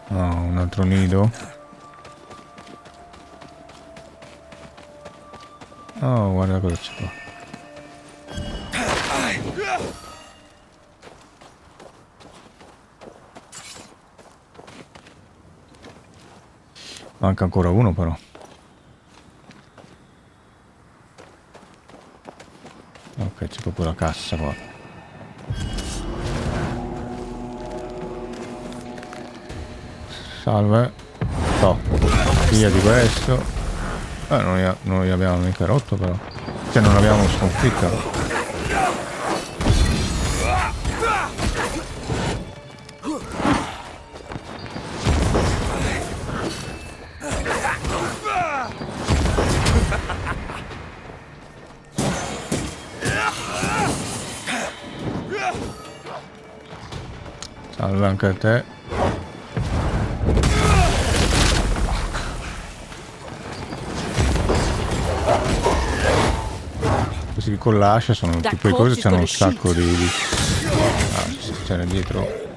No, un altro nido. Oh, guarda cosa c'è qua. Manca ancora uno però. Ok, c'è proprio la cassa qua. Salve. No. Via di questo. Non li abbiamo mica rotto però. Cioè non l'abbiamo sconfitta. Salve anche a te. Questi con lascia sono tipo di cose, c'hanno un sacco di... Ah, c'era dietro.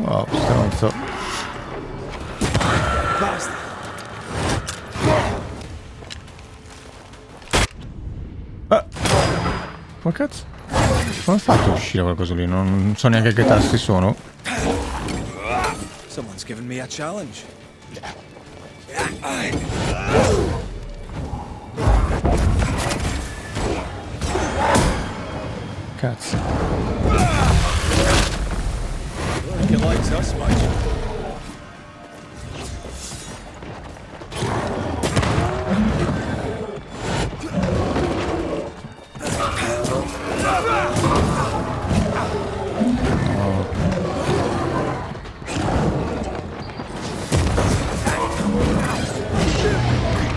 Oh, stronzo. Ma cazzo? Come ha fatto a uscire qualcosa lì? Non so neanche che tasti sono. Someone's given me a challenge. Cazzo. He likes us much.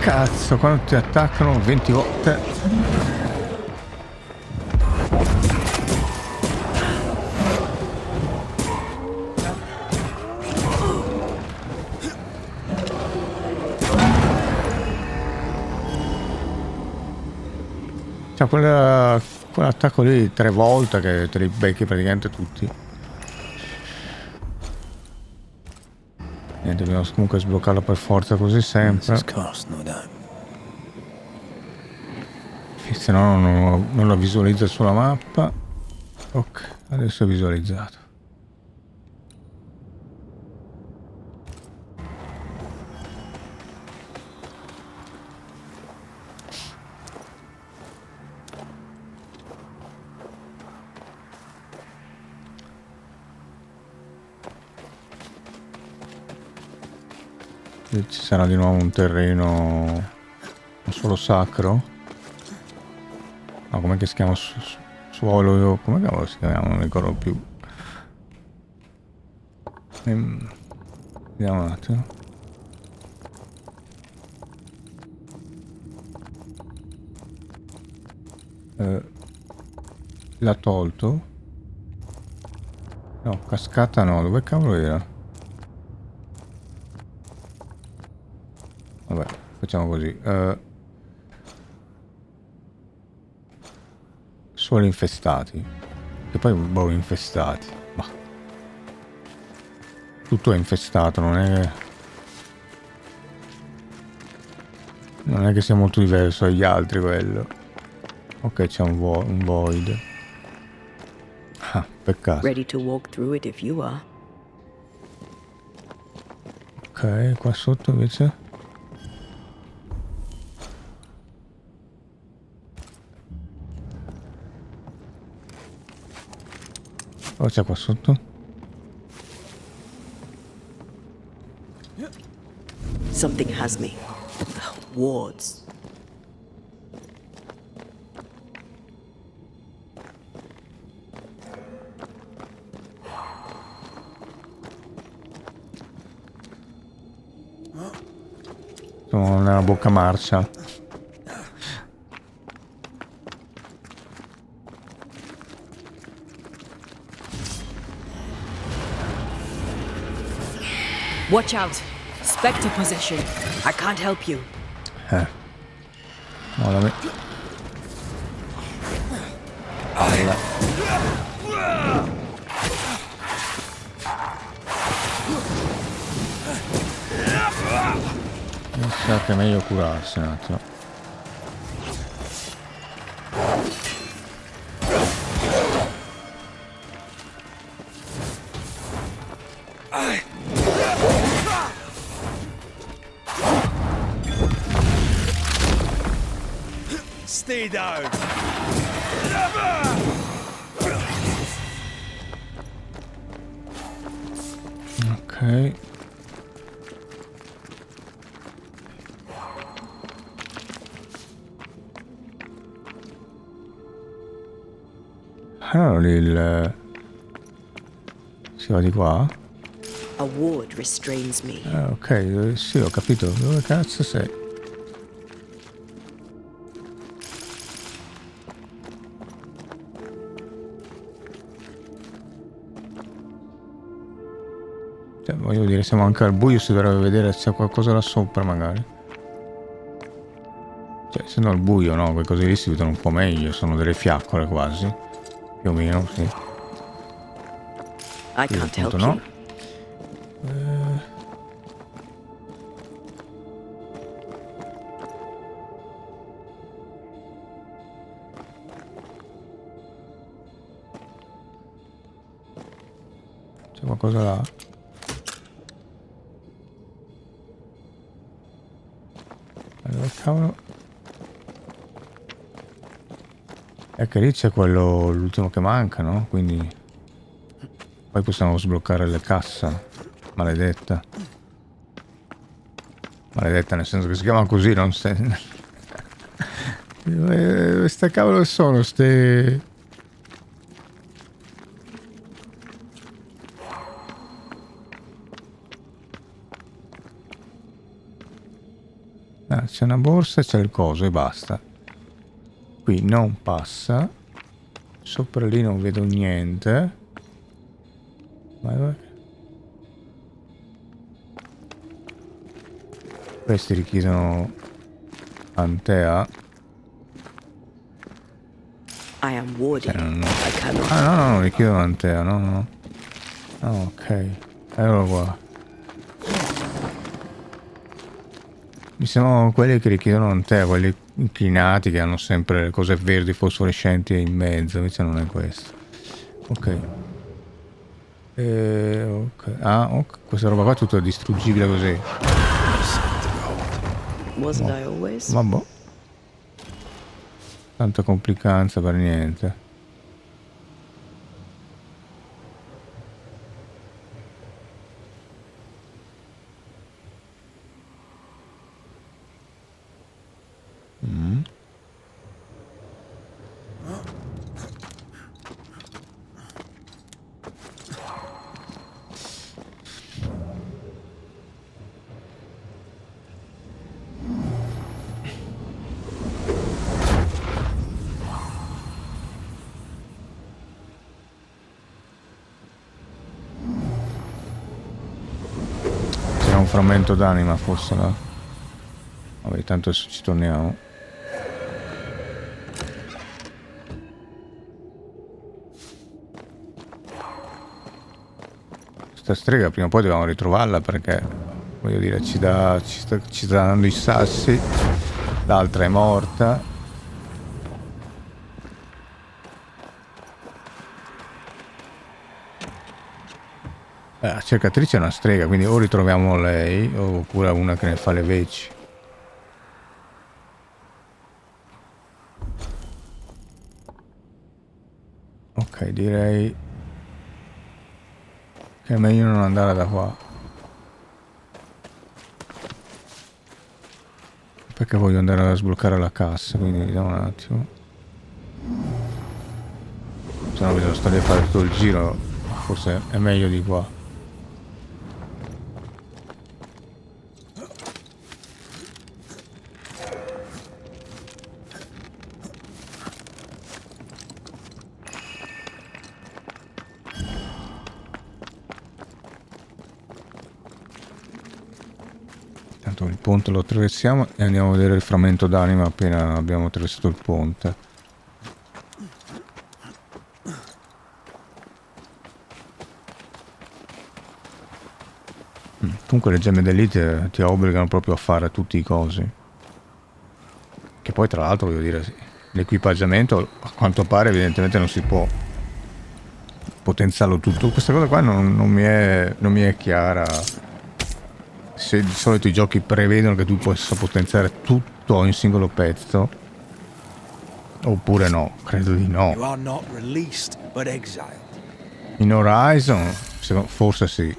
Cazzo, quando ti attaccano 20 volte. C'è quell'attacco lì 3 volte che te li becchi praticamente tutti. Niente, dobbiamo comunque sbloccarlo per forza così sempre. Se no non lo visualizza sulla mappa. Ok, adesso è visualizzato. E ci sarà di nuovo un terreno non solo sacro. No, com'è che si chiama? Suolo, come cavolo si chiama? Non ricordo più. Vediamo un attimo. L'ha tolto? No, cascata no, dove cavolo era? Vabbè, facciamo così. Solo infestati. E poi boh, infestati. Ma tutto è infestato, non è che sia molto diverso dagli altri quello. Ok, c'è un void. Ah, peccato. Ready to walk through it if you are. Ok, qua sotto invece. Cosa c'è qua sotto? Something has me. Wards. Sono nella bocca marcia. Watch out. Spectre possession. I can't help you. No, la me... Alla. Mi sa che è meglio curarsi un attimo. Stay down. Ok. Allora lì il... si va di qua? A ward restrains me. Ok, sì, ho capito. Dove cazzo sei? Cioè, voglio dire, siamo anche al buio, si dovrebbe vedere se c'è qualcosa là sopra magari. Cioè, essendo al buio, no? Quelle cose lì si vedono un po' meglio, sono delle fiaccole quasi. Più o meno, sì. I Qui can't appunto help no. you. C'è qualcosa là? Allora, cavolo. È che lì c'è quello, l'ultimo che manca, no? Quindi... poi possiamo sbloccare le cassa. Maledetta. Maledetta nel senso che si chiama così, non se... Queste cavolo sono, ste... Ah, c'è una borsa e c'è il coso e basta. Qui non passa. Sopra lì non vedo niente. Vai, vai. Questi richiedono Antea. I am warding. Cioè, non... I cannot. Ah no, no, non richiedono Antea, no, no. Ah, ok. Eccolo qua. Mi sembrano quelli che richiedono Antea, quelli inclinati che hanno sempre le cose verdi fosforescenti in mezzo, invece non è questo. Ok. Ok. Ah, ok. Questa roba qua è tutta distruggibile così. Wasn't I always? Vabbè. Tanta complicanza per niente. C'era un frammento d'anima forse là. Vabbè, tanto adesso ci torniamo. Questa strega prima o poi dobbiamo ritrovarla perché, voglio dire, ci sta dando i sassi. L'altra è morta. La cercatrice è una strega, quindi o ritroviamo lei oppure una che ne fa le veci. Ok, direi che è meglio non andare da qua. Perché voglio andare a sbloccare la cassa, quindi vediamo un attimo. Se no bisogna stare a fare tutto il giro, forse è meglio di qua. Tanto il ponte lo attraversiamo e andiamo a vedere il frammento d'anima appena abbiamo attraversato il ponte. Comunque le gemme d'elite ti obbligano proprio a fare tutti i cosi. Che poi tra l'altro voglio dire, l'equipaggiamento a quanto pare evidentemente non si può potenziarlo tutto. Questa cosa qua non mi è chiara. Se di solito i giochi prevedono che tu possa potenziare tutto in singolo pezzo, oppure no, credo di no. You are not released, but exiled. In Horizon forse sì.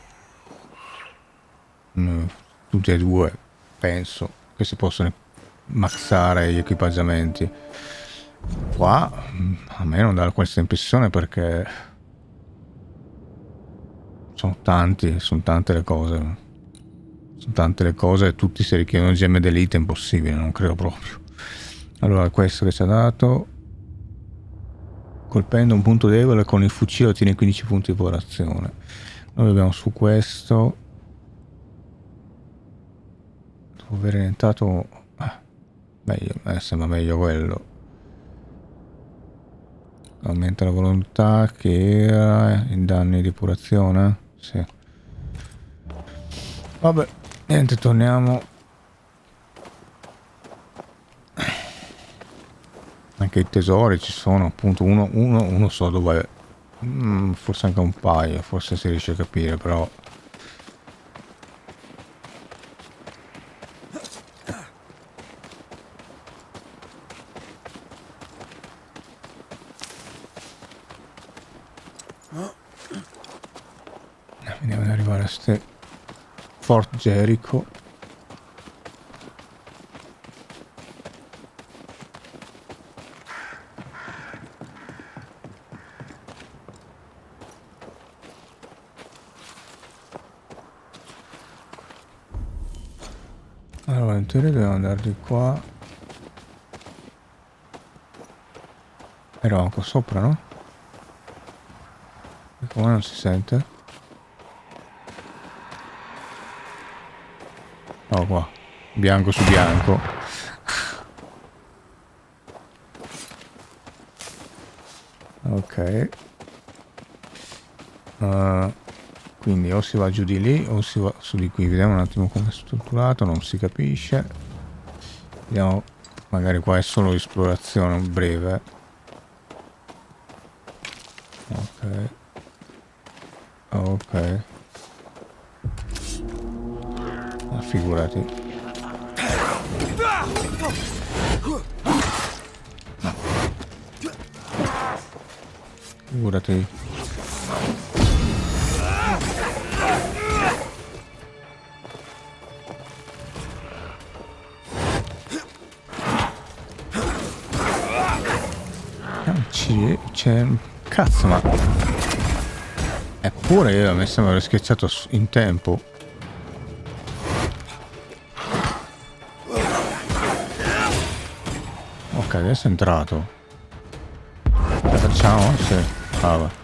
Tutti e due penso che si possono maxare gli equipaggiamenti. Qua a me non dà questa impressione perché sono tante le cose. Sono tante le cose e tutti si richiedono gemme d'elite, è impossibile, non credo proprio. Allora, questo che ci ha dato: colpendo un punto debole con il fucile ottieni 15 punti di popolazione. Noi abbiamo su questo. Dopo aver orientato meglio, sembra meglio quello. Aumenta la volontà, che era i danni di depurazione. Sì. Vabbè, niente, torniamo. Anche i tesori ci sono, appunto, uno so dove, forse anche un paio, forse si riesce a capire, però vediamo di arrivare a ste Fort Jericho. Allora in teoria dobbiamo andare di qua. Eravamo qua sopra, no? E come non si sente? Oh, qua, bianco su bianco. Ok. Quindi o si va giù di lì o si va su di qui. Vediamo un attimo come è strutturato, non si capisce. Vediamo, magari qua è solo esplorazione breve. Ok. Ok. Figurati. No. Figurati. C'è... Cazzo, ma... Eppure io mi sembra aver schiacciato in tempo. Ok, adesso è entrato. La facciamo? Sì. Ah, va.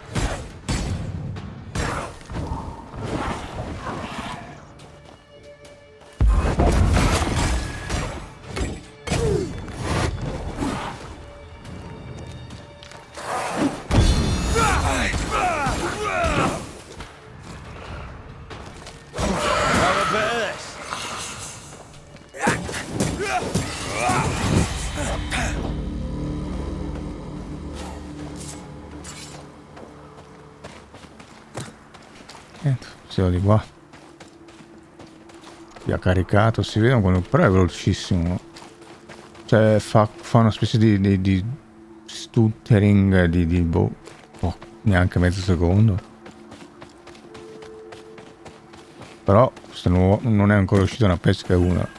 Si va di qua. Si ha caricato, si vede quello, però è velocissimo. Cioè fa una specie di stuttering di boh, neanche mezzo secondo. Però non è ancora uscita una pesca una.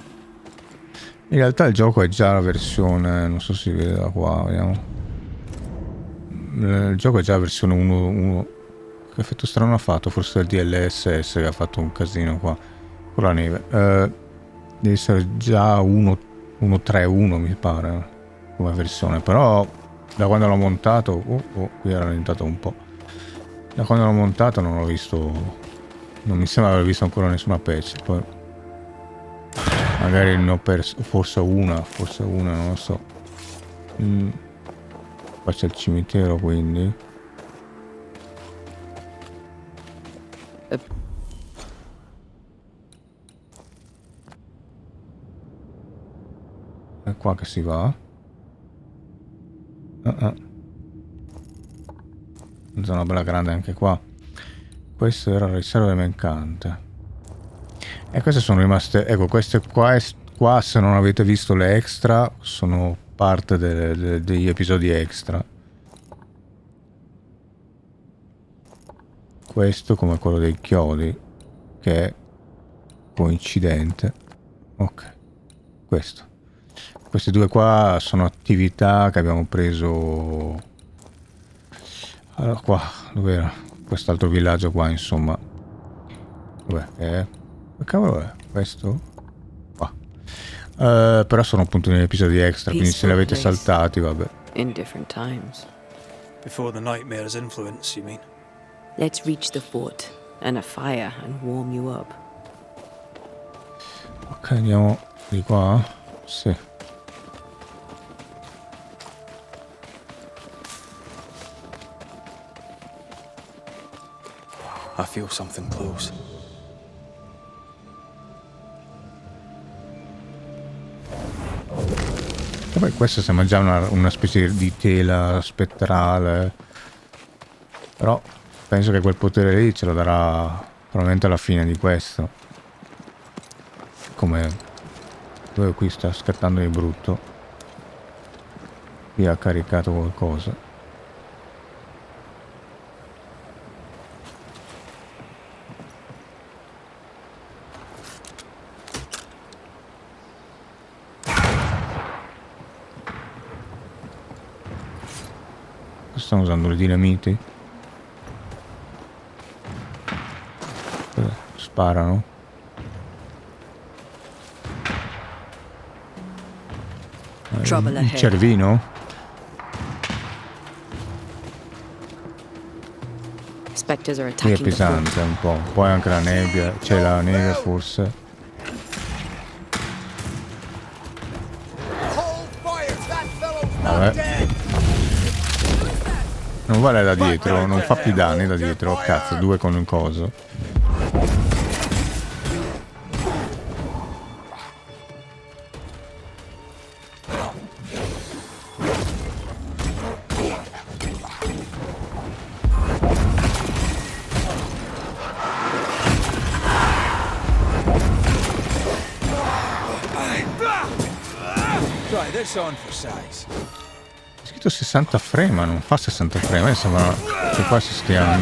In realtà il gioco è già la versione, non so se si vede da qua, vediamo. Il gioco è già la versione 1. Che effetto strano ha fatto? Forse il DLSS che ha fatto un casino qua con la neve. Deve essere già 1.3.1 mi pare come versione, però da quando l'ho montato qui era rallentato un po'. Da quando l'ho montato non ho visto, non mi sembra aver visto ancora nessuna patch. Poi Magari ne ho perso, forse una, non lo so. Qua c'è il cimitero, quindi. È qua che si va. Zona bella grande anche qua. Questo era riserva mancante. E queste sono rimaste, ecco, queste qua se non avete visto le extra sono parte degli episodi extra. Questo come quello dei chiodi, che è coincidente. Ok, questo. Queste due qua sono attività che abbiamo preso. Allora qua, dov'era? Quest'altro villaggio qua, insomma. Dov'è? Che cavolo è? Questo? Qua. Però sono appunto negli episodi extra, quindi se li avete saltati, vabbè. In different times. Before the nightmare's influence, you mean? Let's reach the fort and a fire and warm you up. Ok, andiamo di qua? Sì. I feel something close. Vabbè, questo sembra già una specie di tela spettrale. Però penso che quel potere lì ce lo darà probabilmente alla fine di questo. Come dove qui sta scattando di brutto. Qui ha caricato qualcosa. Stanno usando le dinamiti. Sparano. Il cervino? Spectres are Qui è attacking the fort. pesante un po'. Poi anche la nebbia. C'è la nebbia forse. Vabbè. Non vale da dietro, non fa più danni da dietro. Oh, cazzo, due con un coso. Try this on for size. È scritto 60 frame, ma non fa 60 frame. Sembra che qua si stia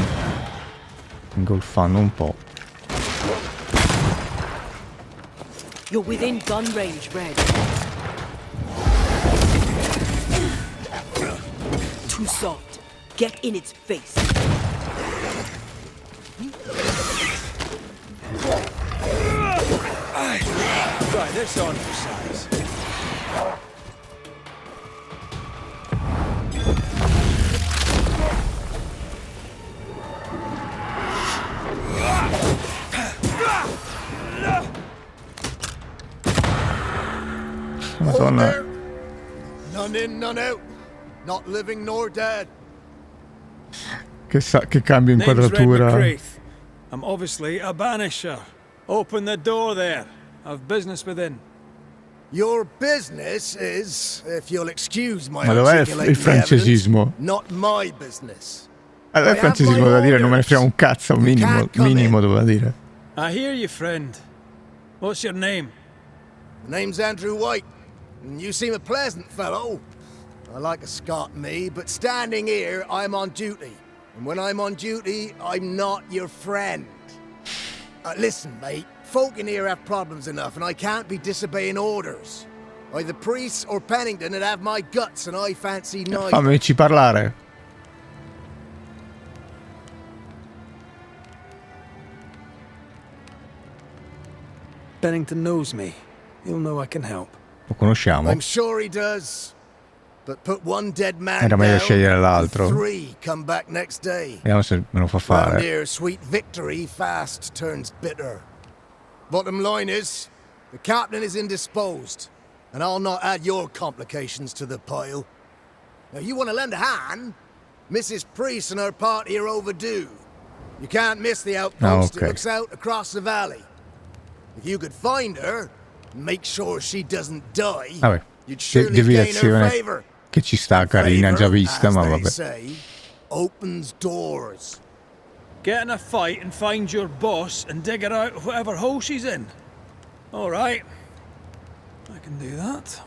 ingolfando un po'. You're within gun range, Red. Too soft. Get in its face. Try this on for size. Madonna. None in, none out. Not living nor dead. Che cambio Name's Red inquadratura. McCraith. I'm obviously a banisher. Open the door there. I've business within. Your business is, if you'll excuse my Ma dov'è articulating il francesismo? evidence, not my business. Allora il francesismo da dire, non me ne frega un cazzo, minimo doveva dire. I hear you, friend. What's your name? The name's Andrew White, and you seem a pleasant fellow. I like a Scot, me, but standing here, I'm on duty. And when I'm on duty, I'm not your friend. Listen, mate, folk in here have problems enough, and I can't be disobeying orders. Either priests or Pennington would have my guts, and I fancy neither. Fammici parlare. Pennington knows me. He'll know I can help. Lo conosciamo. I'm sure he does. But put one dead man Era meglio down, scegliere l'altro. 3 come back next day. Vediamo se me lo fa Round fare. here, sweet victory fast turns bitter. Bottom line is, The captain is indisposed, and I'll not add your complications to the pile. Now, you want to lend a hand? Mrs. Priest and her party are overdue. You can't miss the outpost. Okay. It looks out across the valley. If you could find her, and make sure she doesn't die, Vabbè, you'd surely gain her deviazione favor. che ci sta, carina, già vista, ma As they vabbè. say, opens doors. Get in a fight and find your boss and dig her out of whatever hole she's in. All right. I can do that.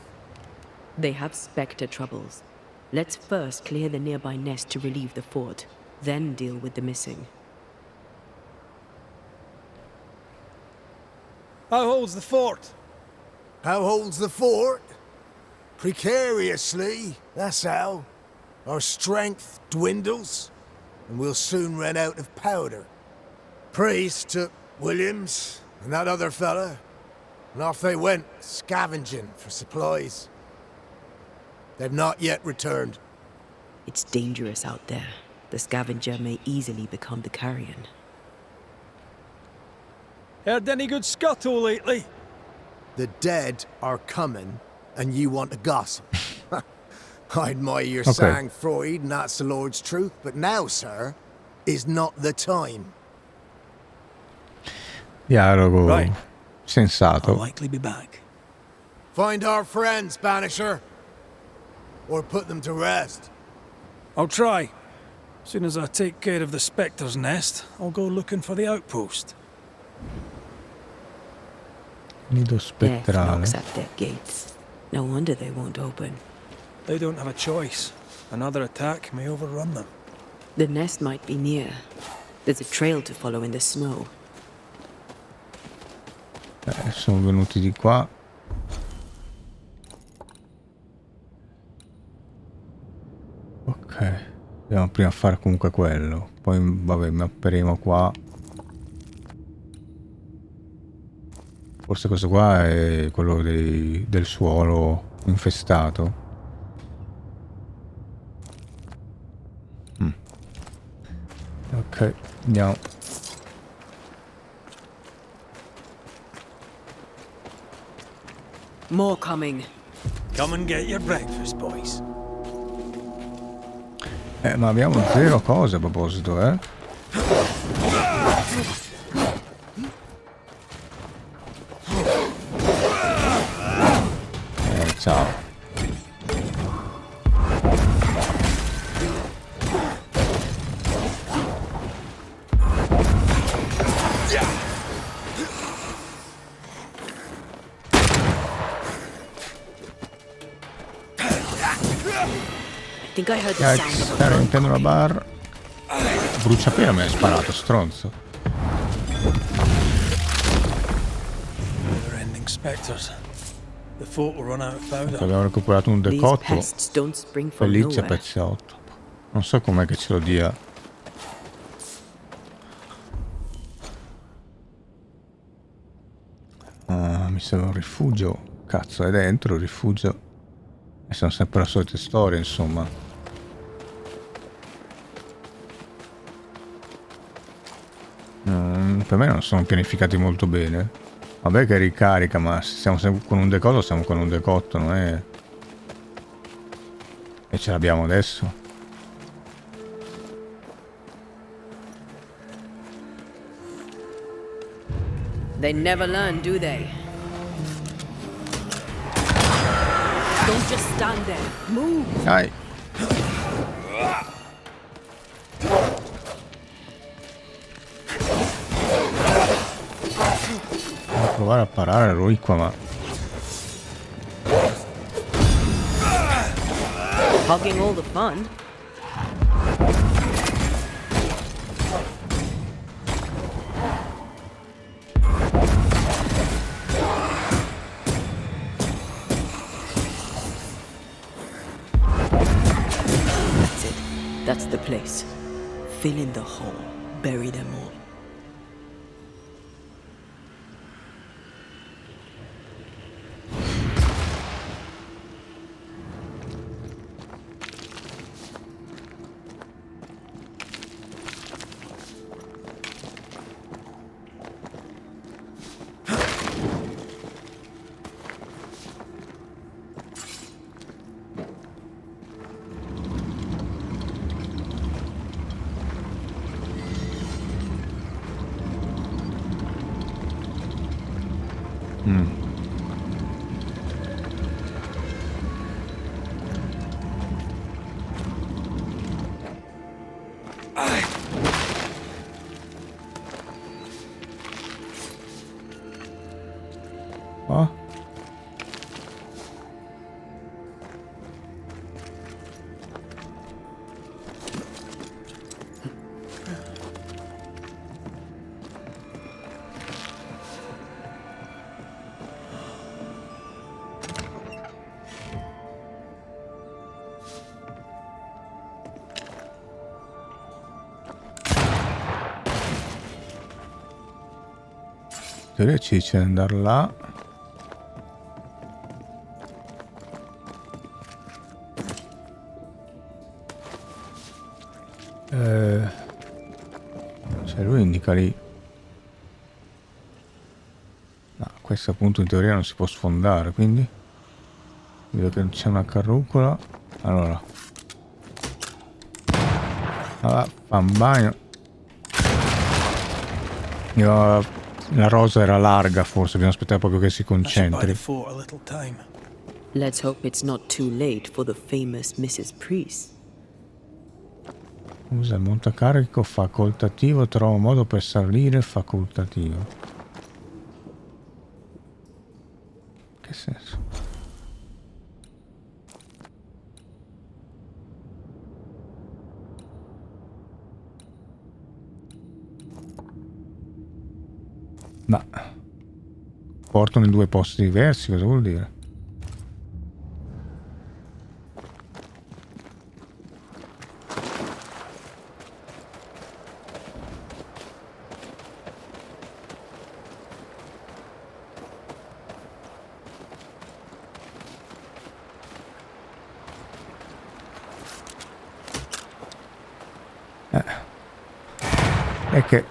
They have Spectre troubles. Let's first clear the nearby nest to relieve the fort, then deal with the missing. How holds the fort? How holds the fort? Precariously, that's how. Our strength dwindles, and we'll soon run out of powder. Priest took Williams and that other fella, and off they went, scavenging for supplies. They've not yet returned. It's dangerous out there. The scavenger may easily become the carrion. Heard any good scuttle lately? The dead are coming, and you want to gossip. I admire your Okay. sang-froid, and that's the Lord's truth, but now, sir, is not the time. Dialogo Right. I'll sensato. likely be back. Find our friends, Banisher. Or put them to rest. I'll try. As soon as I take care of the Spectre's nest, I'll go looking for the outpost. Nido Death spettrale. knocks at their gates. No wonder they won't open. They don't have a choice. Another attack may overrun them. The nest might be near. There's a trail to follow in the snow. Sono venuti di qua. Ok. Dobbiamo prima fare comunque quello. Poi vabbè, mapperemo qua. Forse questo qua è quello del suolo infestato. Ok, andiamo. More coming. Come and get your breakfast, boys. Ma abbiamo zero cose a proposito, eh? Ciao. I think I heard the sound of a Stare all'interno della bar. Bruciapelo mi hai sparato, stronzo. Never-ending spectres. The fort will run out of powder. Abbiamo recuperato un These decotto. pests don't spring from Felice nowhere. pezziotto. Non so com'è che ce lo dia. Mi serve un rifugio. Cazzo, è dentro il rifugio. E sono sempre le solite storie, insomma. Per me non sono pianificati molto bene. Vabbè che ricarica, ma se siamo sempre con un decotto, siamo con un decotto, non è... E ce l'abbiamo adesso. They never learn, do they? Don't just stand there. Move! Dai. Devo provare a parare lui qua, ma... Hogging all the fun. That's it. That's the place. Fill in the hole. Bury them all. Qua. Ci dice di andare là. Cioè lui indica lì. No, questo appunto in teoria non si può sfondare, quindi vedo che c'è una carrucola. Allora fa un bagno. La rosa era larga, forse bisogna aspettare proprio che si concentri. Let's hope it's not too late for the famous Mrs. Priest. Usa il montacarico facoltativo, trova un modo per salire facoltativo. Che senso? Ma portano in due posti diversi, cosa vuol dire? È che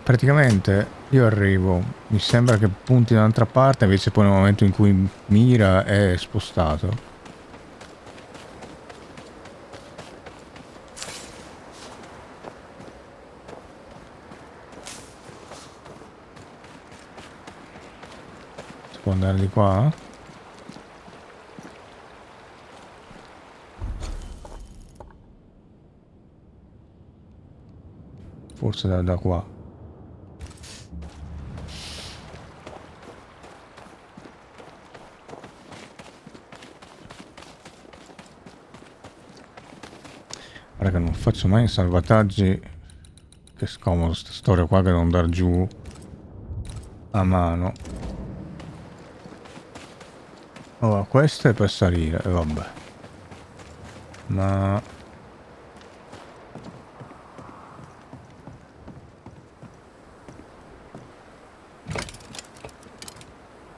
praticamente io arrivo, mi sembra che punti da un'altra parte, invece poi nel momento in cui mira è spostato. Si può andare di qua? Forse da qua. Guarda che non faccio mai salvataggi. Che scomodo sta storia qua che devo andare giù a mano. Oh, questo è per salire, e vabbè. Ma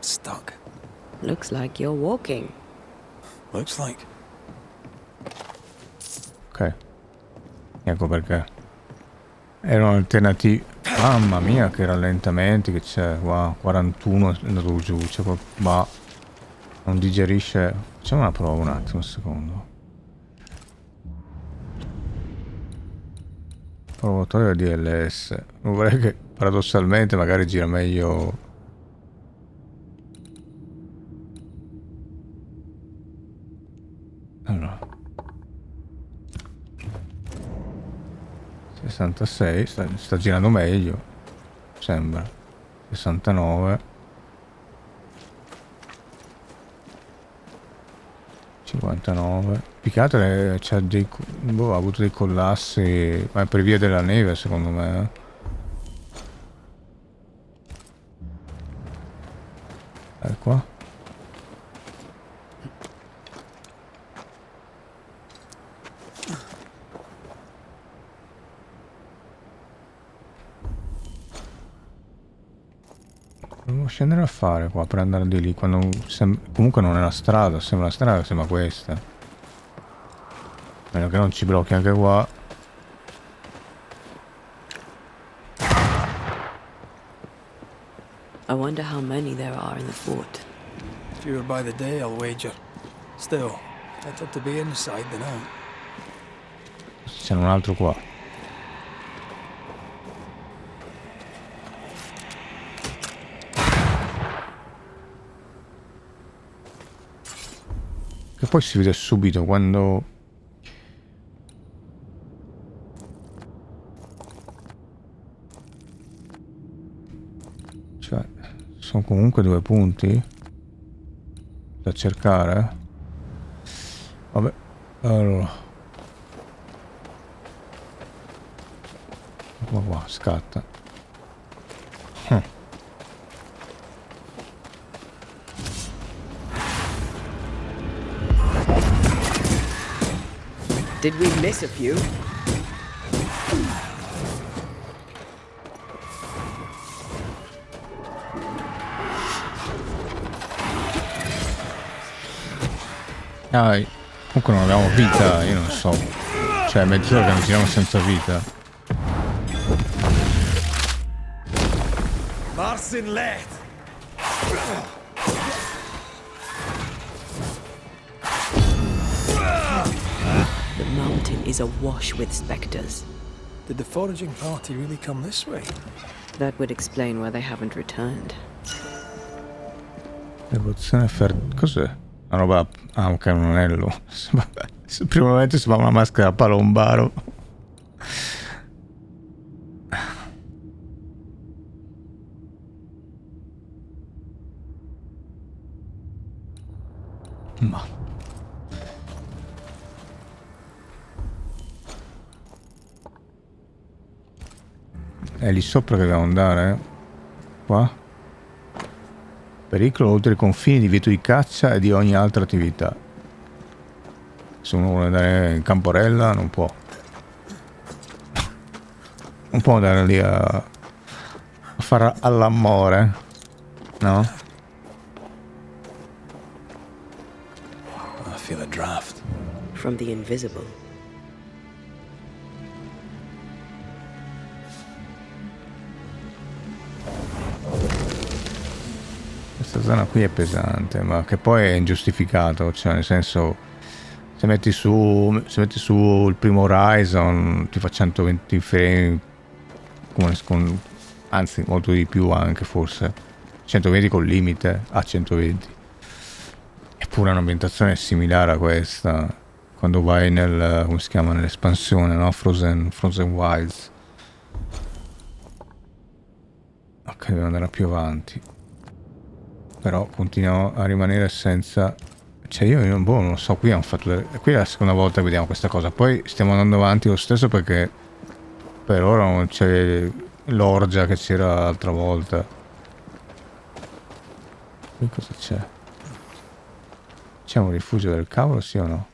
Stuck. Looks like you're walking. Looks like. ok. Ecco perché. Erano alternativi. Mamma mia che rallentamenti che c'è. Wow, 41 è andato giù. C'è ma non digerisce. Facciamo una prova un attimo, un secondo. Provatorio DLS. Non vorrei che paradossalmente magari gira meglio. Allora 66 sta girando meglio, sembra. 69 59 piccato c'ha dei ha avuto dei collassi, ma è per via della neve secondo me. Qua devo scendere a fare qua per andare di lì quando comunque non è la strada, sembra la strada, sembra questa. A meno che non ci blocchi anche qua. I wonder how many there are in the fort. Fewer by the day, I'll wager. Still, better to be inside than out. C'è un altro qua. poi si vede subito quando... Cioè, sono comunque 2 punti da cercare. Vabbè, allora. Qua, scatta. Did we miss a few? Dai, comunque non abbiamo vita, io non so. Cioè, mezz'ora che non giriamo senza vita. Marcin let. The mountain is awash with specters. Did the foraging party really come this way? That would explain why they haven't returned. Devozione cos'è? Una roba... Ah, ok, un anello. Vabbè, sul primo momento sembrava una maschera a palombaro. Ma... È lì sopra che dobbiamo andare? Qua? Pericolo oltre i confini, divieto di caccia e di ogni altra attività. Se uno vuole andare in Camporella non può. Non può andare lì a fare all'amore, no? I feel a draft. From the invisible. Questa zona qui è pesante, ma che poi è ingiustificato, cioè nel senso se metti su il primo Horizon ti fa 120 frame anzi molto di più anche forse 120 col limite a 120, eppure un'ambientazione similare a questa quando vai nel, come si chiama, nell'espansione, no? Frozen Wilds. Ok, dobbiamo andare più avanti. Però continuiamo a rimanere senza... Cioè io non so, qui hanno fatto... Qui è la seconda volta che vediamo questa cosa. Poi stiamo andando avanti lo stesso perché per ora non c'è l'orgia che c'era l'altra volta. Qui cosa c'è? C'è un rifugio del cavolo, sì o no?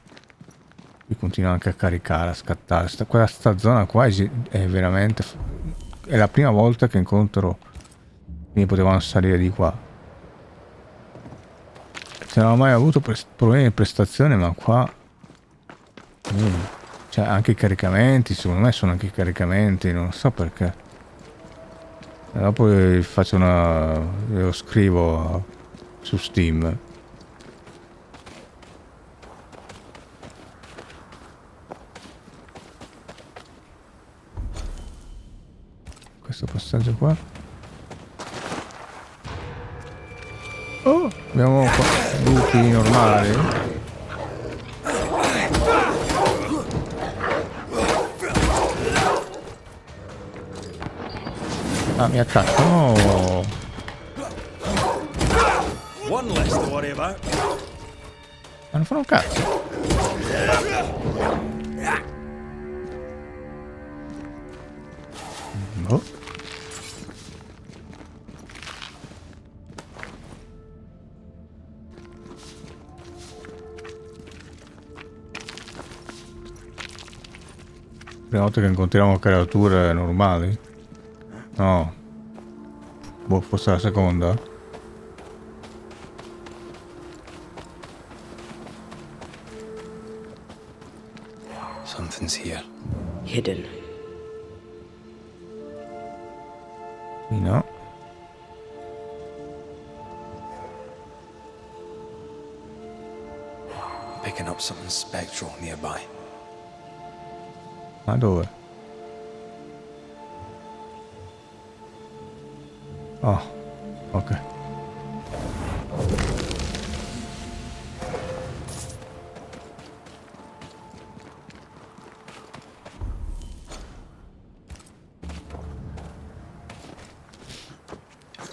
Qui continua anche a caricare, a scattare. Sta zona qua è veramente... È la prima volta che incontro... Quindi potevamo salire di qua. Non avevo mai avuto problemi di prestazione, ma qua cioè anche i caricamenti, secondo me sono anche i caricamenti, non so perché. E dopo faccio lo scrivo su Steam. Questo passaggio qua. Oh, abbiamo lupi normali. Ah, mi attaccano. One less to worry about. Ma non fanno un cazzo. Oh. Prima volta che incontriamo creature normali? No. Boh, forse la seconda? Something's here. Hidden. Qui no. Picking up something spectral nearby. Ma dove? Oh, ok.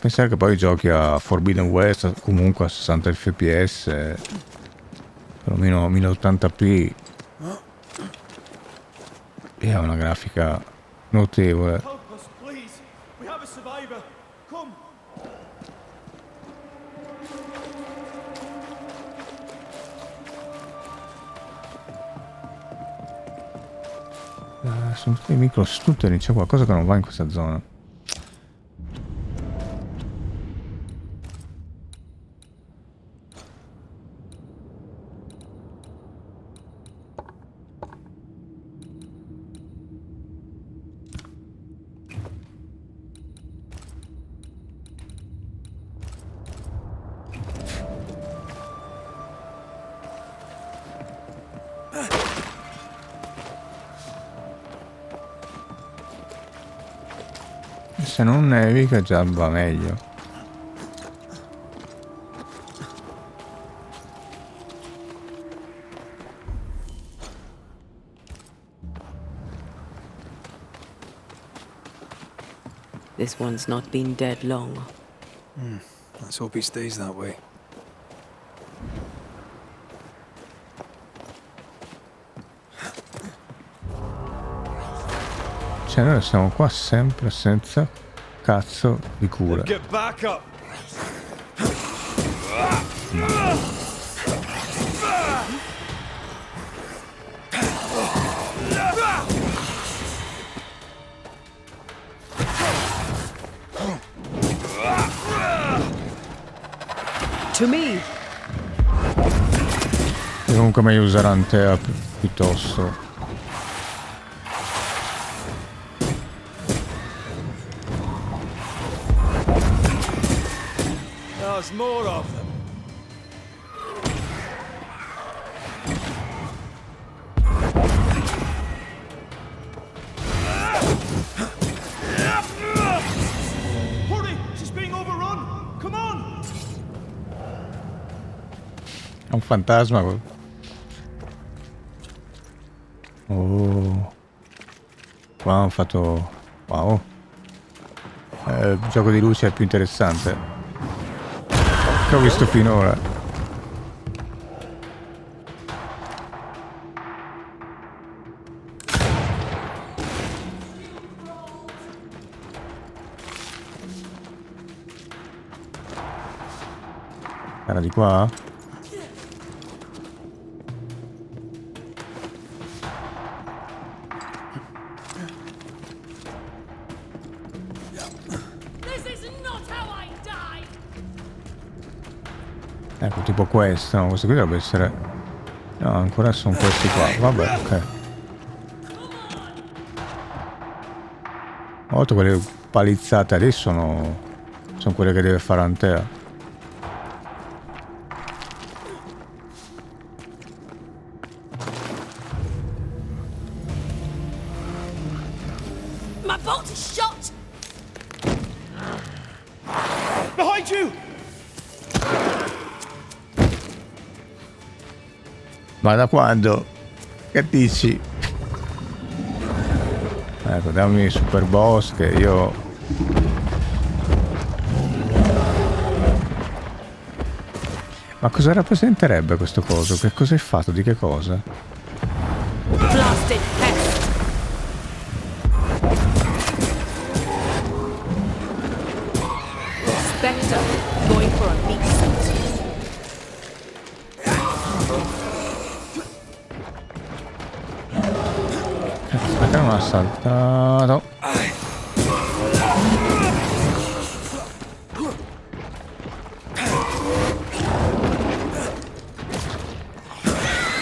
Pensare che poi giochi a Forbidden West comunque a 60 fps, perlomeno 1080p, e ha una grafica notevole. Help us, please. We have a survivor. Come. Sono tutti i micro stutteri, c'è qualcosa che non va in questa zona. Se non nevica già va meglio. This one's not been dead long. Let's hope he stays that way. Cioè noi siamo qua sempre senza cazzo di cura. Get back up. To me! E comunque meglio usare Antea piuttosto. There's more of them. Hurry! She's being overrun! Come on! È un fantasma. Oh. Qua hanno fatto... Wow. Il gioco di luce è più interessante che ho visto finora. Era di qua? Ecco, tipo questo, no? Questo qui dovrebbe essere... No, ancora sono questi qua. Vabbè, ok. Ho volto quelle palizzate adesso sono quelle che deve fare Antea. My bolt is shot! Behind you! Ma da quando? Che dici? Ecco, dammi il super boss che io... Ma cosa rappresenterebbe questo coso? Che cosa è fatto? Di che cosa? Blasted pest! Spectre, going for a meat suit. Perché non ha saltato?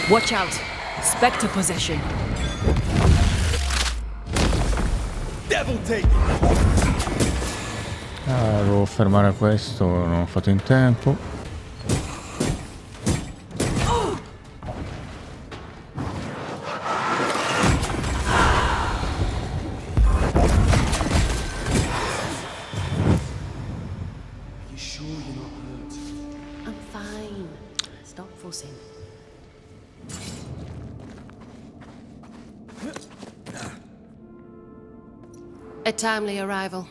Watch out! Spectre possession. Devil take! Devo fermare questo, non ho fatto in tempo. You sure you're not hurt? I'm fine. Stop fussing. A timely arrival.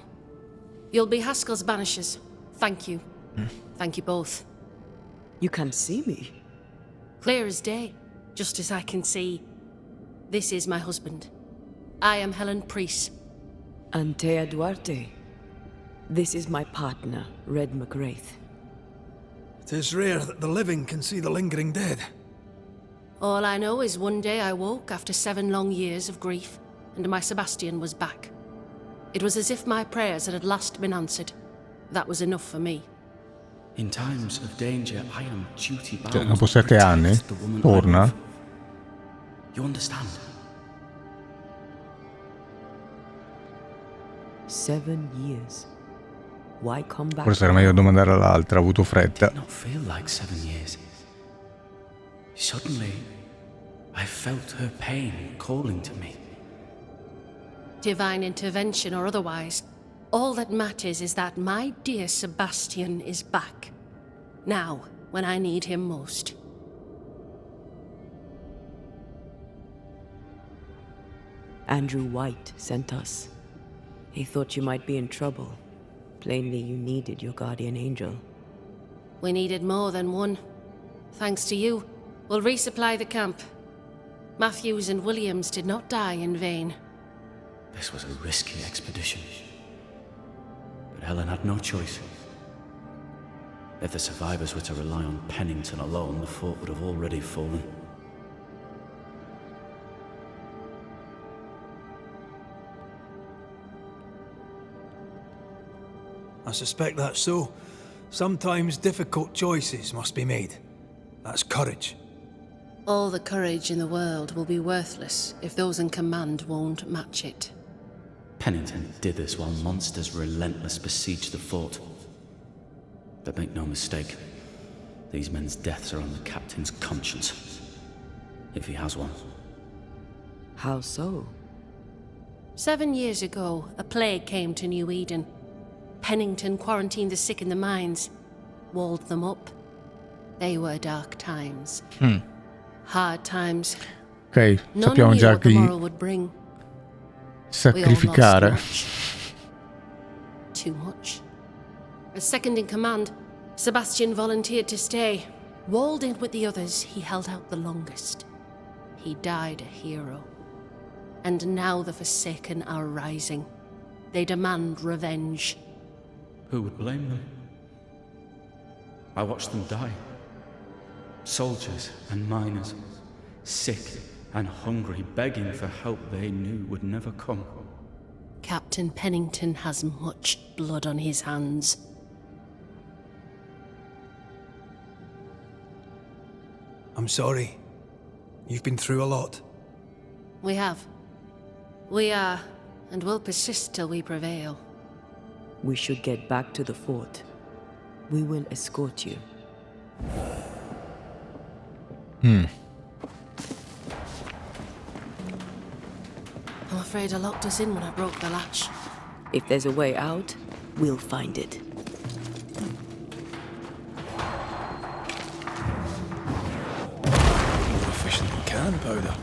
You'll be Haskell's Banishers. Thank you. Thank you both. You can see me. Clear as day, just as I can see. This is my husband. I am Helen Priest. Antea Duarte. This is my partner, Red McGrath. It is rare that the living can see the lingering dead. All I know is one day I woke after 7 long years of grief, and my Sebastian was back. It was as if my prayers had at last been answered. That was enough for me. In times of danger, I am duty bound. Cioè, dopo 7 anni torna. You understand? 7 years. Why come back? Forse era meglio domandare all'altra, ha avuto fretta. Did not feel like 7 years. Suddenly, I felt her pain calling to me. Divine intervention or otherwise, all that matters is that my dear Sebastian is back. Now, when I need him most. Andrew White sent us. He thought you might be in trouble. Plainly, you needed your guardian angel. We needed more than one. Thanks to you, we'll resupply the camp. Matthews and Williams did not die in vain. This was a risky expedition. But Helen had no choice. If the survivors were to rely on Pennington alone, the fort would have already fallen. I suspect that's so. Sometimes difficult choices must be made. That's courage. All the courage in the world will be worthless if those in command won't match it. Pennington did this while monsters relentless besieged the fort. But make no mistake, these men's deaths are on the captain's conscience. If he has one. How so? 7 years ago, a plague came to New Eden. Pennington quarantined the sick in the mines, walled them up. They were dark times. Hard times. Ok, None sappiamo knew già what the chi morrow would bring. sacrificare. We all lost much. Too much. As second in command, Sebastian volunteered to stay. Walled in with the others, he held out the longest. He died a hero. And now the Forsaken are rising. They demand revenge. Who would blame them? I watched them die. Soldiers and miners, sick and hungry, begging for help they knew would never come. Captain Pennington has much blood on his hands. I'm sorry. You've been through a lot. We have. We are, and will persist till we prevail. We should get back to the fort. We will escort you. I'm afraid I locked us in when I broke the latch. If there's a way out, we'll find it. More efficient than can powder.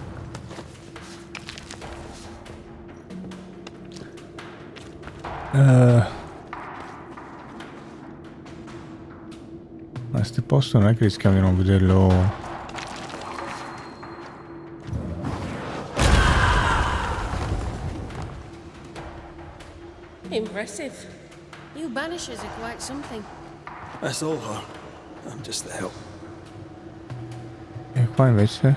Ma sti posti non è che rischiamo di non vederlo. Impressive. You Banishers are quite something. That's all her. I'm just the help. E qua invece.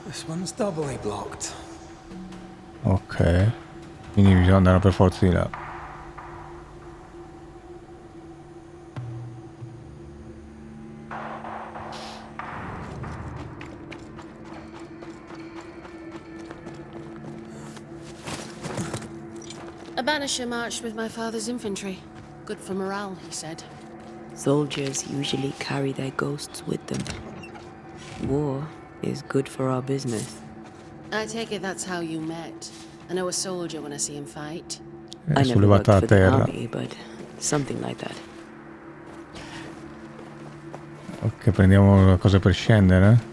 This one's doubly blocked. Ok. Quindi bisogna andare per forza di là. A Banisher marched with my father's infantry. Good for morale, he said. Soldiers usually carry their ghosts with them. War is good for our business. I take it that's how you met. I know a soldier when I see him fight. I never worked Sollevata a for the terra. army, but something like that. Ok, prendiamo la cosa per scendere.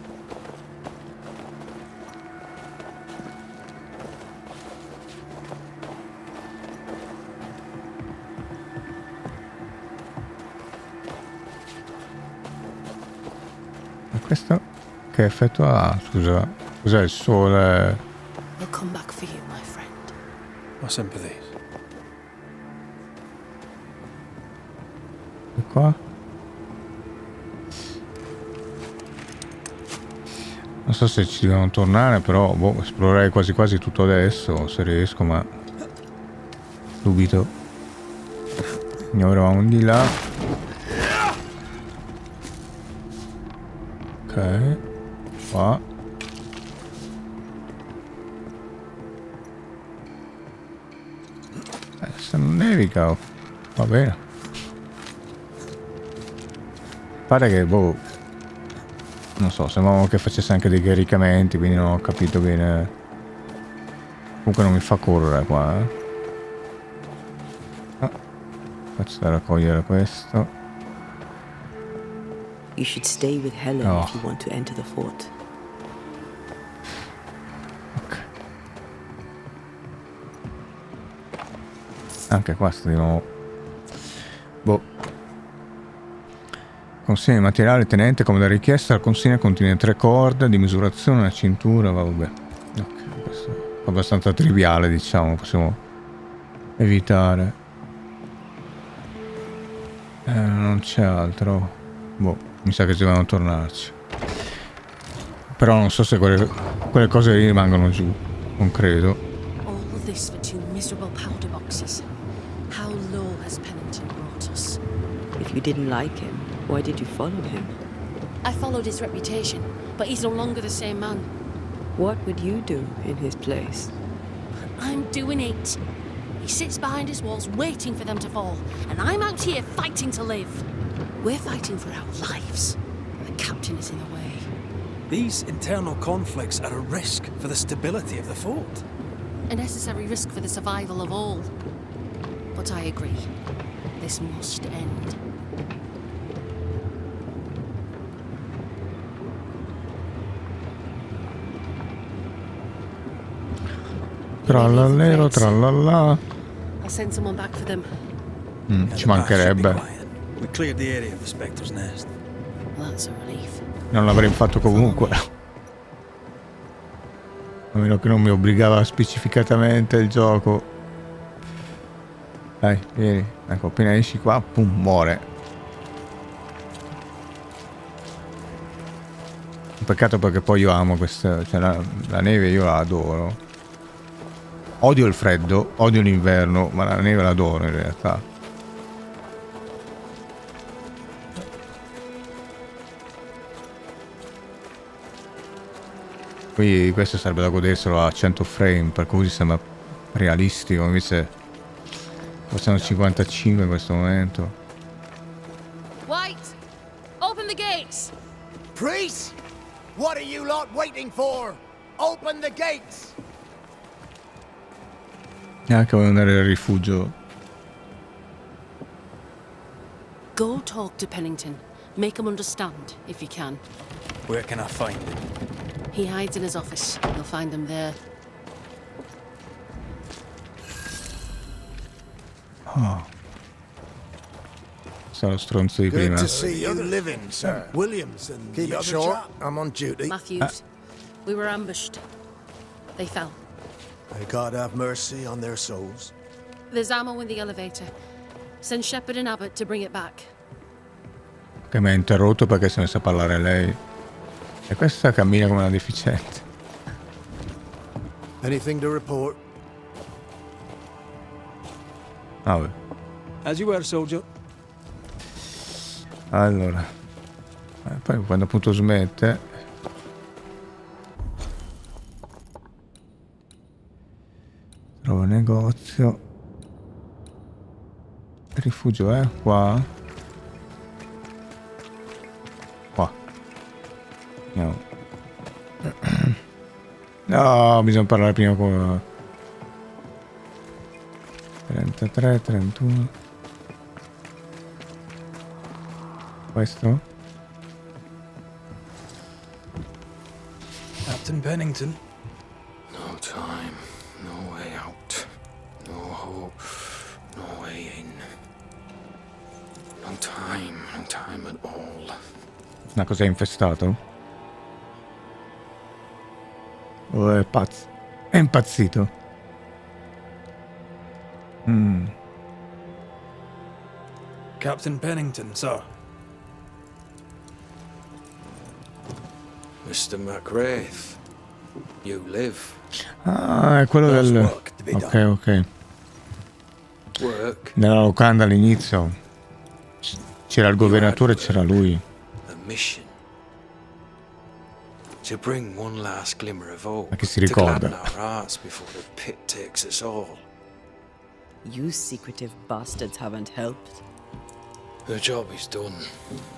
Questo che effetto ha? Scusa, cos'è il sole? He'll come back for you, my friend. My sympathies. E qua? Non so se ci devono tornare, però boh, esplorerei quasi quasi tutto adesso, se riesco, ma subito. Ne eravamo di là. Ok. Qua. Se non nevica, oh. Va bene. Pare che boh, non so, sembrava che facesse anche dei caricamenti, quindi non ho capito bene. Comunque non mi fa correre qua, Faccio da raccogliere questo. You should stay with Helen Oh. if you want to enter the fort. Ok. Anche qua sta di nuovo. Boh. Consegna di materiale tenente come da richiesta. La consegna contiene 3 corde di misurazione, una cintura, vabbè. Ok, questo è abbastanza triviale, diciamo, possiamo evitare. Non c'è altro. Boh, mi sa che ci devono tornarci. Però non so se quelle cose lì rimangono giù. Non credo. All of this for 2 miserable powder boxes. How low has Pennington brought us? If you didn't like him, why did you follow him? I followed his reputation, but he's no longer the same man. What would you do in his place? I'm doing it. He sits behind his walls waiting for them to fall, and I'm out here fighting to live. We're fighting for our lives. The captain is in the way. These internal conflicts are a risk for the stability of the fort. A necessary risk for the survival of all. But I agree. This must end. Trallallero, trallallà. I'll send someone back for them. Ci mancherebbe. We cleared the area of the Spectre's nest. Well, that's a relief. Non l'avrei fatto comunque. A meno che non mi obbligava specificatamente il gioco. Dai, vieni. Ecco, appena esci qua, pum, muore. Un peccato perché poi io amo questa... Cioè la neve io la adoro. Odio il freddo, odio l'inverno, ma la neve l'adoro in realtà. Qui questo sarebbe da goderselo a 100 frame, per cui sembra realistico, invece facciamo 55 in questo momento. White, open the gates. Priest? What are you lot waiting for? Open the gates! Neanche voglio andare al rifugio. Go talk to Pennington. Make him understand, if you can. Where can I find him? He hides in his office. You'll find him there. Oh. Sono stronzo di Good prima. to see you living, sir. Williams and Keep the it other short. chap. I'm on duty. Matthews, we were ambushed. They fell. May God have mercy on their souls. There's ammo in the elevator. Send Shepard and Abbott to bring it back. Che mi ha interrotto perché si è messa a parlare lei. E questa cammina come una deficiente. Anything to report? Vabbè. As you were, soldier. Allora. Poi quando appunto smette. Trovo il negozio. Il rifugio è qua. Qua. Andiamo. No, bisogna parlare prima con 33, 31. Questo? Captain Pennington. No time, no way out, no hope, no way in. No time at all. Ma cos'è infestato? O è pazzo? È impazzito. Captain Pennington, sir. Mr. McWraith, you live. Ah, è quello There's del... work to be Ok, done. ok. Work, Nella locanda all'inizio c'era il governatore e c'era lui. a mission. To bring one last glimmer of hope. Ma che si To ricorda. gladden our hearts before the pit takes us all. You secretive bastards haven't helped. The job is done.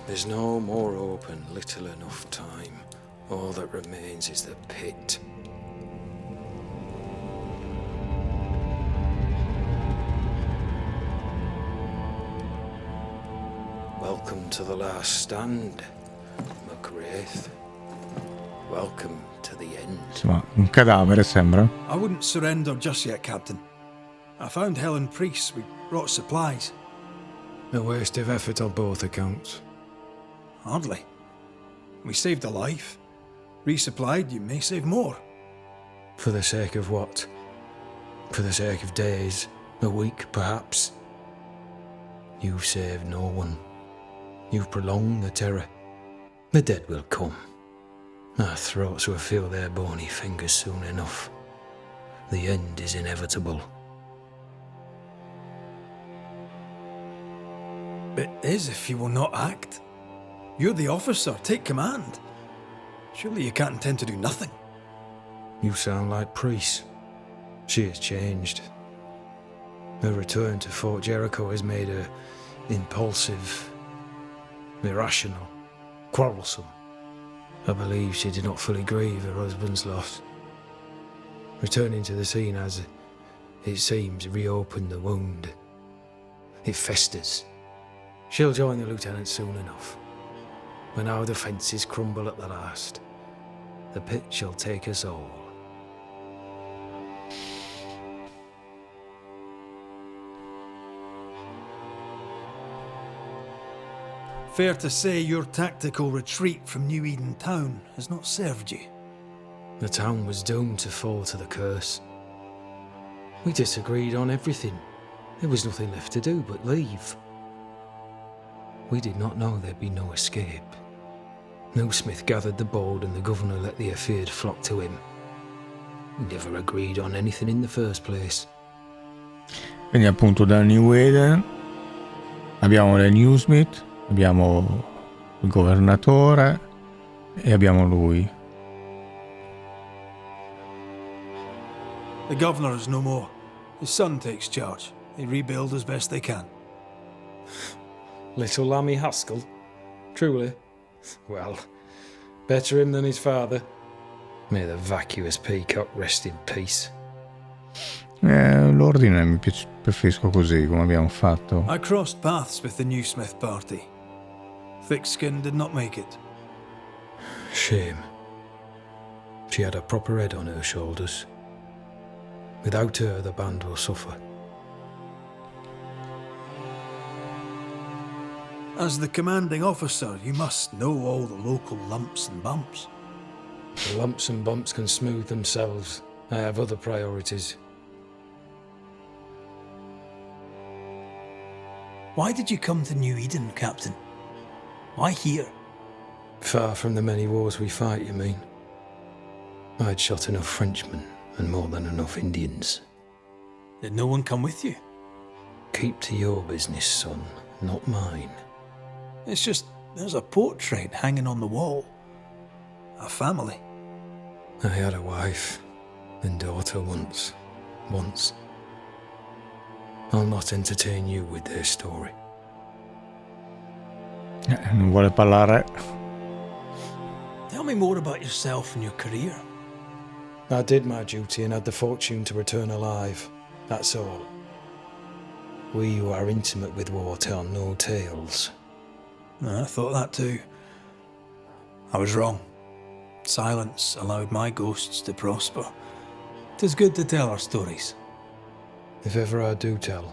There's no more hope and little enough time. All that remains is the pit. Welcome to the last stand, McWraith. Welcome to the end. Insomma, un cadavere sembra. I wouldn't surrender just yet, Captain. I found Helen Priest. We brought supplies. A waste of effort on both accounts. Hardly. We saved a life. Resupplied, you may save more. For the sake of what? For the sake of days, a week perhaps? You've saved no one. You've prolonged the terror. The dead will come. Our throats will feel their bony fingers soon enough. The end is inevitable. It is if you will not act. You're the officer. Take command. Surely you can't intend to do nothing. You sound like Priest. She has changed. Her return to Fort Jericho has made her impulsive, irrational, quarrelsome. I believe she did not fully grieve her husband's loss. Returning to the scene has, it seems, reopened the wound. It festers. She'll join the lieutenant soon enough. When our defences crumble at the last, the pit shall take us all. Fair to say your tactical retreat from New Eden town has not served you. The town was doomed to fall to the curse. We disagreed on everything. There was nothing left to do but leave. We did not know there'd be no escape. No Smith gathered the board and the governor let the affair flock to him. We never agreed on anything in the first place. Quindi appunto da New Eden abbiamo le Newsmith, abbiamo il governatore e abbiamo lui. The governor is no more. His son takes charge. They rebuild as best they can. Little Lammy Haskell? Truly? Well, better him than his father. May the vacuous peacock rest in peace. L'ordine preferisco così come abbiamo fatto. I crossed paths with the new Smith party. Thick-Skin did not make it. Shame. She had a proper head on her shoulders. Without her, the band will suffer. As the commanding officer, you must know all the local lumps and bumps. The lumps and bumps can smooth themselves. I have other priorities. Why did you come to New Eden, Captain? Why here? Far from the many wars we fight, you mean? I'd shot enough Frenchmen and more than enough Indians. Did no one come with you? Keep to your business, son, not mine. It's just, there's a portrait hanging on the wall. A family. I had a wife and daughter once. I'll not entertain you with their story. Non vuole parlare. Tell me more about yourself and your career. I did my duty and had the fortune to return alive. That's all. We who are intimate with war tell no tales. I thought that too. I was wrong. Silence allowed my ghosts to prosper. 'Tis good to tell our stories. If ever I do tell,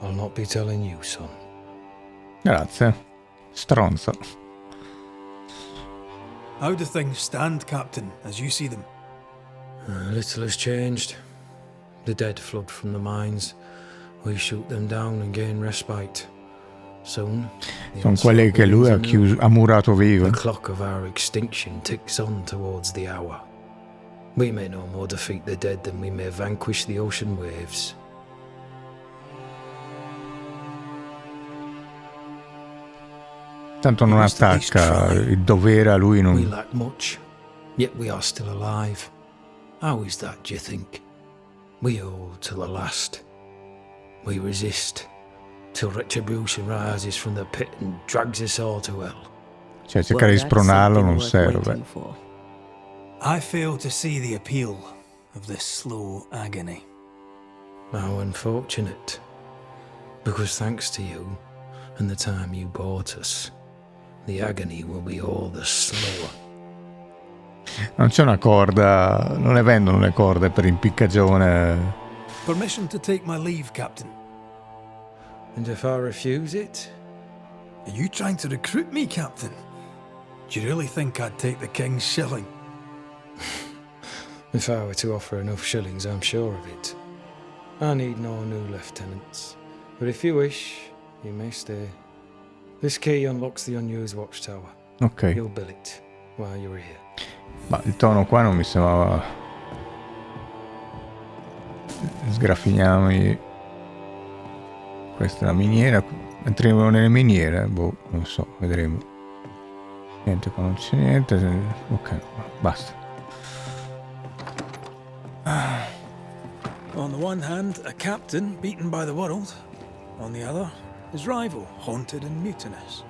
I'll not be telling you, son. Grazie. Stronzo. How do things stand, Captain, as you see them? Little has changed. The dead flood from the mines. We shoot them down and gain respite. Soon, Sono quelli che lui ha murato vivo. The clock of our extinction ticks on towards the hour. We may no more defeat the dead than we may vanquish the ocean waves. Tanto non attacca, il dovere a lui We non... lack much, yet we are still alive. How is that, do you think? We hold till the last. We resist, till retribution rises from the pit and drags us all to hell. Cioè, cercare di that's spronarlo something non worth serve. waiting for. I fail to see the appeal of this slow agony. How unfortunate. Because thanks to you and the time you bought us, the agony will be all the slower. Non c'è una corda, non ne vendono le corde per impiccagione. Permission to take my leave, Captain. And if I refuse it? Are you trying to recruit me, Captain? Do you really think I'd take the King's shilling? If I were to offer enough shillings, I'm sure of it. I need no new lieutenants. But if you wish, you may stay. This key unlocks the unused watchtower. Ok. You'll bill it while you're here. Ma il tono qua non mi sembrava... Sgraffiniamo. Questa è la miniera. Entriamo nelle miniere. Boh, non so, vedremo. Niente, qua non c'è niente. Ok, basta. On the one hand, a captain beaten by the world. On the other, his rival, haunted and mutinous.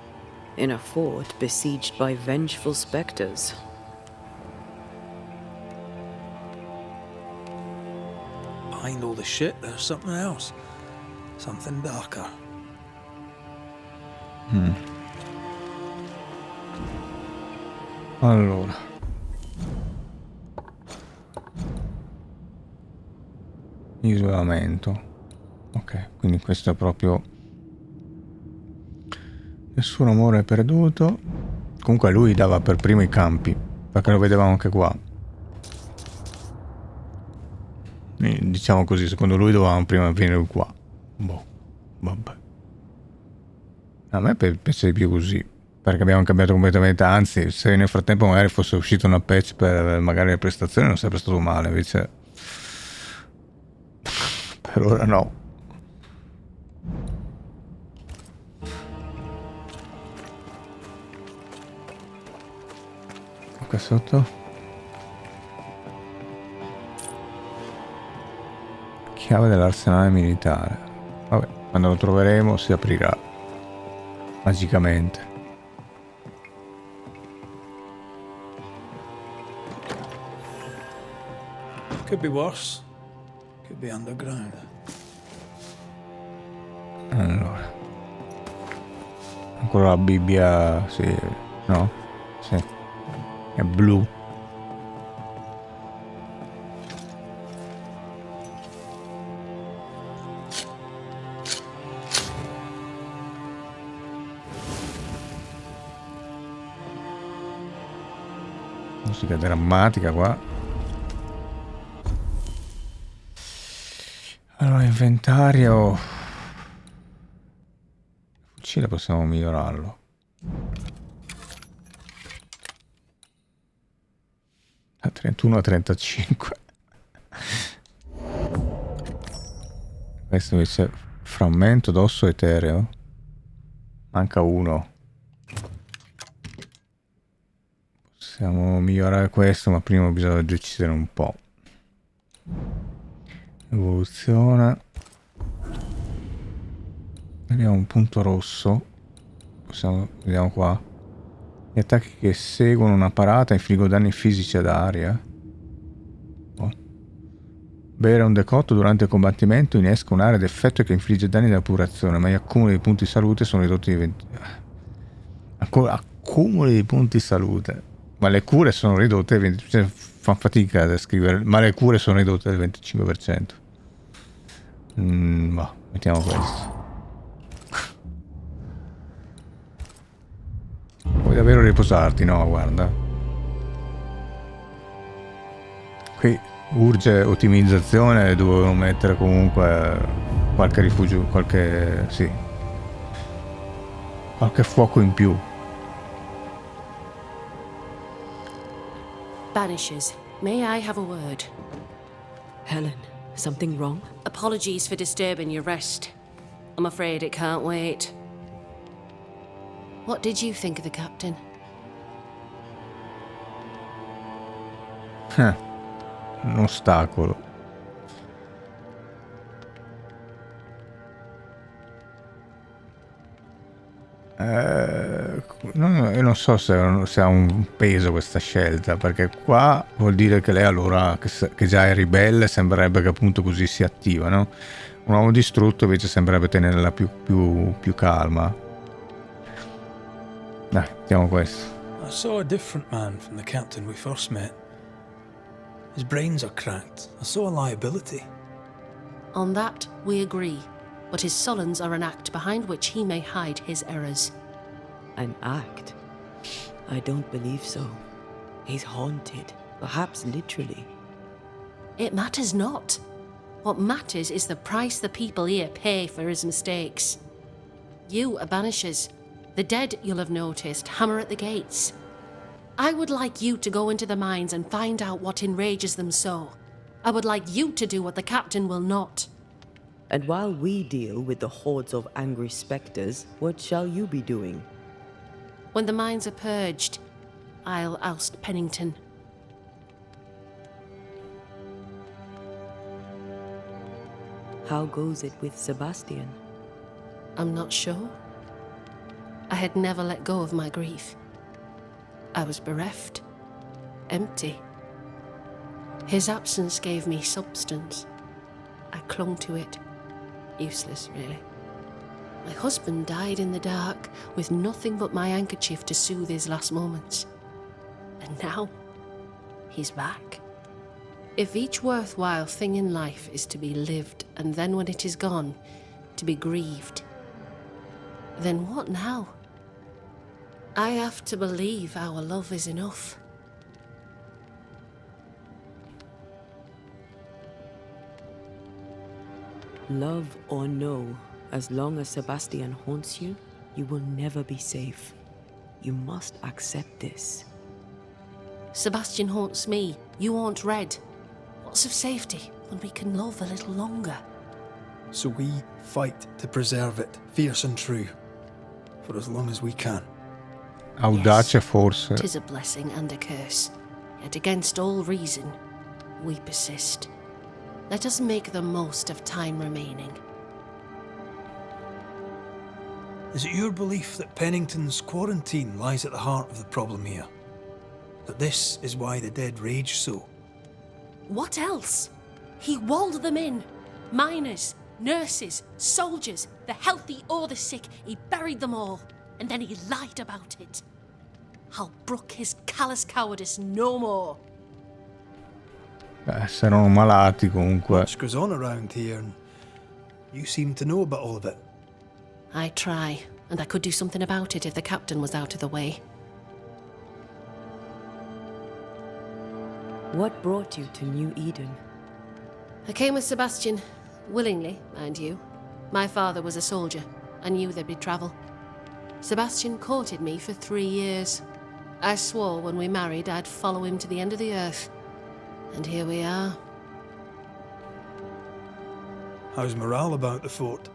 In a fort besieged by vengeful specters. Behind all the shit, there's something else. Something darker. Allora. Isolamento. Ok, quindi questo è proprio... Nessun amore è perduto. Comunque lui dava per primo i campi, perché lo vedevamo anche qua. Diciamo così, secondo lui dovevamo prima venire qua. Boh, vabbè. A me piace di più così, perché abbiamo cambiato completamente. Anzi, se nel frattempo magari fosse uscita una patch per magari le prestazioni non sarebbe stato male, invece per ora no. Qua sotto chiave dell'arsenale militare. Vabbè, quando lo troveremo si aprirà magicamente. Could be worse. Could be underground. Allora, ancora la Bibbia, sì, no? Sì, è blu. Musica drammatica qua. Allora, inventario. Fucile possiamo migliorarlo. Da 31 a 35. Questo invece frammento d'osso etereo. Manca uno. Possiamo migliorare questo, ma prima bisogna decidere un po'. Evoluzione. Abbiamo un punto rosso. Vediamo qua. Gli attacchi che seguono una parata infliggono danni fisici ad aria. Oh. Bere un decotto durante il combattimento innesca un'area d'effetto che infligge danni da purazione, ma gli accumuli di punti salute sono ridotti di 20. Accumuli di punti salute. Ma le cure sono ridotte del 20%. Cioè, fa fatica a scrivere, ma le cure sono ridotte del 25%. Boh, mettiamo questo. Vuoi davvero riposarti? No, guarda. Qui urge ottimizzazione, dovevano mettere comunque qualche rifugio, qualche fuoco in più. Banishers, may I have a word? Helen, something wrong? Apologies for disturbing your rest. I'm afraid it can't wait. What did you think of the captain? Un ostacolo. Io non so se ha un peso questa scelta, perché qua vuol dire che lei allora che già è ribelle, sembrerebbe che appunto così si attiva, no? Un uomo distrutto invece sembrerebbe tenerla più calma. Dai, mettiamo questo. I saw a different man from the captain we first met. His brains are cracked. I saw a liability. On that, we agree. But his sulens are an act behind which he may hide his errors. An act? I don't believe so. He's haunted, perhaps literally. It matters not. What matters is the price the people here pay for his mistakes. You are banishers. The dead, you'll have noticed, hammer at the gates. I would like you to go into the mines and find out what enrages them so. I would like you to do what the captain will not. And while we deal with the hordes of angry spectres, what shall you be doing? When the mines are purged, I'll oust Pennington. How goes it with Sebastian? I'm not sure. I had never let go of my grief. I was bereft, empty. His absence gave me substance. I clung to it. Useless, really. My husband died in the dark, with nothing but my handkerchief to soothe his last moments. And now, he's back. If each worthwhile thing in life is to be lived, and then when it is gone, to be grieved, then what now? I have to believe our love is enough. Love or no, as long as Sebastian haunts you, you will never be safe. You must accept this. Sebastian haunts me, you haunt Red. What's of safety when we can love a little longer? So we fight to preserve it, fierce and true, for as long as we can. Audace forse. 'Tis a blessing and a curse, yet against all reason, we persist. Let us make the most of time remaining. Is it your belief that Pennington's quarantine lies at the heart of the problem here? That this is why the dead rage so? What else? He walled them in. Miners, nurses, soldiers, the healthy or the sick, he buried them all. And then he lied about it. I'll brook his callous cowardice no more. Se erano malati comunque. Much goes on around here, and you seem to know about all of it. I try, and I could do something about it if the captain was out of the way. What brought you to New Eden? I came with Sebastian, willingly, mind you. My father was a soldier. I knew there'd be travel. Sebastian courted me for 3 years. I swore when we married I'd follow him to the end of the earth. And here we are. How's morale about the fort?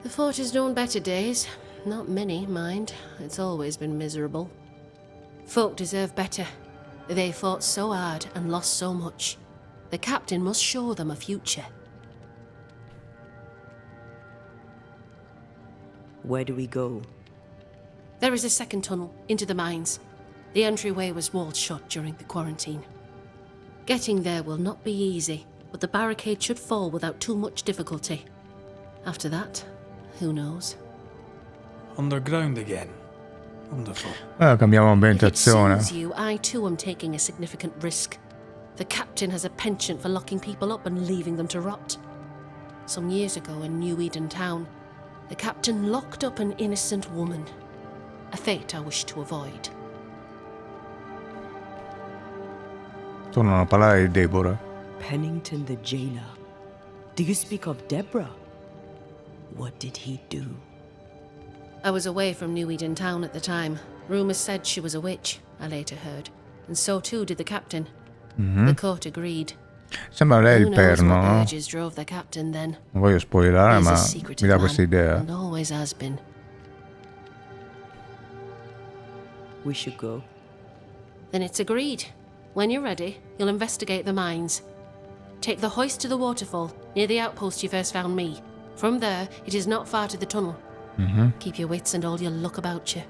The fort has known better days. Not many, mind. It's always been miserable. Folk deserve better. They fought so hard and lost so much. The captain must show them a future. Where do we go? There is a second tunnel into the mines. The entryway was walled shut during the quarantine. Getting there will not be easy, but the barricade should fall without too much difficulty. After that, who knows? Underground again. Wonderful. Cambiamo If it ambientazione. suits you, I too am taking a significant risk. The captain has a penchant for locking people up and leaving them to rot. Some years ago in New Eden town, the captain locked up an innocent woman. A fate I wish to avoid. Tornano a parlare di Deborah. Pennington the jailer. Do you speak of Deborah? What did he do? I was away from New Eden Town at the time. Rumours said she was a witch, I later heard. And so too did the captain. The court agreed. Sembra lei Who il knows perno, what no? urges drove the captain then? Non voglio spoilerare, He's a ma secretive mi dà man, questa idea. and always has been. We should go. Then it's agreed. When you're ready, you'll investigate the mines. Take the hoist to the waterfall, near the outpost you first found me. From there, it is not far to the tunnel. Keep your wits and all your luck about you.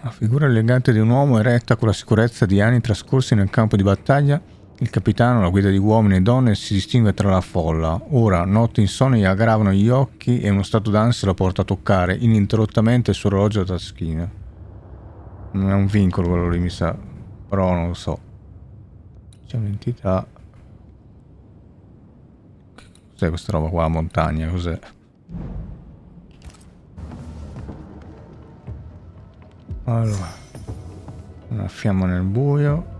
La figura elegante di un uomo eretta con la sicurezza di anni trascorsi nel campo di battaglia. Il capitano, la guida di uomini e donne, si distingue tra la folla. Ora, notti insonni gli aggravano gli occhi e uno stato d'ansia lo porta a toccare ininterrottamente il suo orologio da taschina. Non è un vincolo quello lì, mi sa. Però non lo so. C'è un'entità. Cos'è questa roba qua? La montagna, cos'è? Allora. Una fiamma nel buio.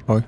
Poi